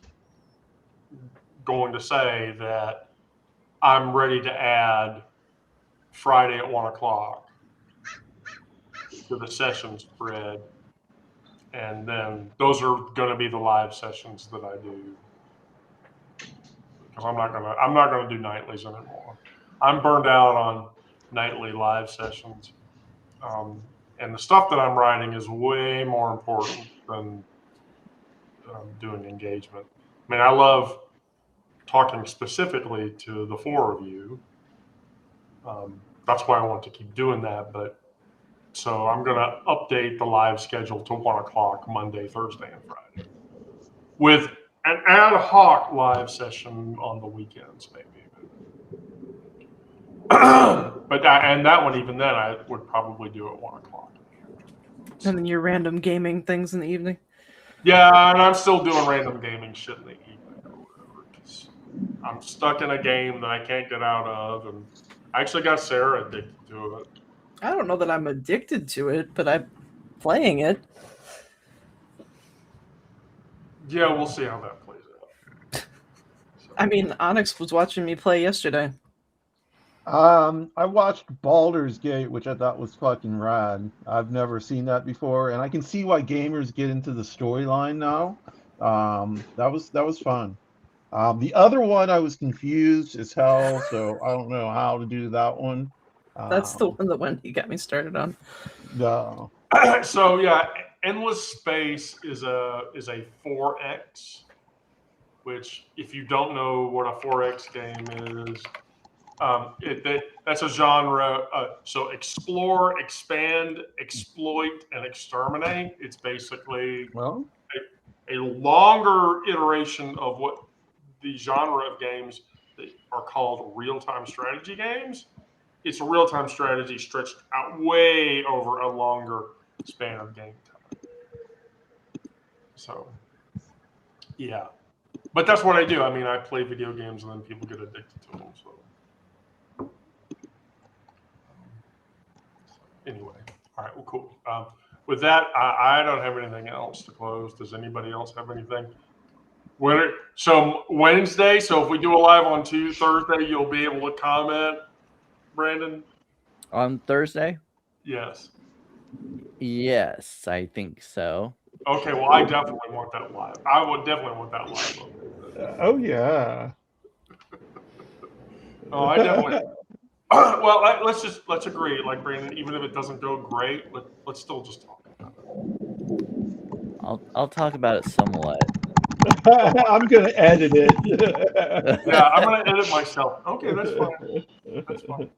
going to say that I'm ready to add Friday at 1:00 to the sessions thread. And then those are going to be the live sessions that I do. Because I'm not gonna do nightlies anymore. I'm burned out on nightly live sessions. And the stuff that I'm writing is way more important than doing engagement. I mean, I love talking specifically to the four of you. That's why I want to keep doing that. But so I'm going to update the live schedule to 1:00 Monday, Thursday, and Friday, with an ad hoc live session on the weekends, maybe. And that one, even then, I would probably do at 1:00. And then your random gaming things in the evening. Yeah, and I'm still doing random gaming shit in the evening or whatever, 'cause I'm stuck in a game that I can't get out of, and I actually got Sarah addicted to it. I don't know that I'm addicted to it, but I'm playing it. Yeah, we'll see how that plays out. So, I mean, Onyx was watching me play yesterday. I watched Baldur's Gate, which I thought was fucking rad. I've never seen that before, and I can see why gamers get into the storyline now. That was fun. The other one I was confused as hell, so I don't know how to do that one. That's the one that Wendy got me started on. No. so yeah, Endless Space is a 4X, which if you don't know what a 4X game is, that's a genre. So explore, expand, exploit, and exterminate. It's basically Well, a longer iteration of what the genre of games that are called real-time strategy games. It's a real-time strategy stretched out way over a longer span of game time. So Yeah, but that's what I do. I mean, I play video games and then people get addicted to them. So anyway, all right, well, cool. With that, I don't have anything else to close. Does anybody else have anything? So Wednesday. So if we do a live on Thursday, you'll be able to comment, Brandon. On Thursday? Yes. Yes, I think so. Okay. Well, I definitely want that live. I would definitely want that live. Oh yeah. Oh, I definitely. Well, let's agree. Like Brandon, even if it doesn't go great, let's still just talk about it. I'll talk about it somewhat. I'm gonna edit it. Yeah, I'm gonna edit myself. Okay, that's fine. That's fine.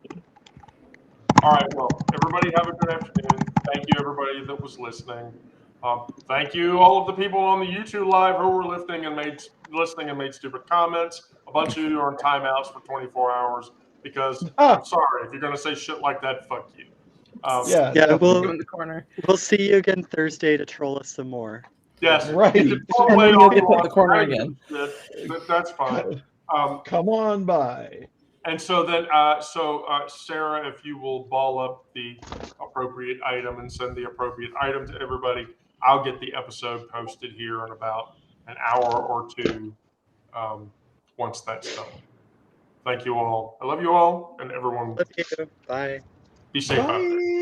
All right. Well, everybody have a good afternoon. Thank you, everybody that was listening. Thank you, all of the people on the YouTube live who were listening and made stupid comments. A bunch of you are on timeouts for 24 hours because I'm sorry if you're gonna say shit like that. Fuck you. Yeah. Yeah, Go in the corner. we'll see you again Thursday to troll us some more. Yes. Right. You can pull And away then all you'll get you put in want. the corner I again. get it. That's fine. Come on by. And so then, Sarah, if you will ball up the appropriate item and send the appropriate item to everybody, I'll get the episode posted here in about an hour or two once that's done. Thank you all. I love you all, and everyone Love you. Bye. be safe out there. Bye.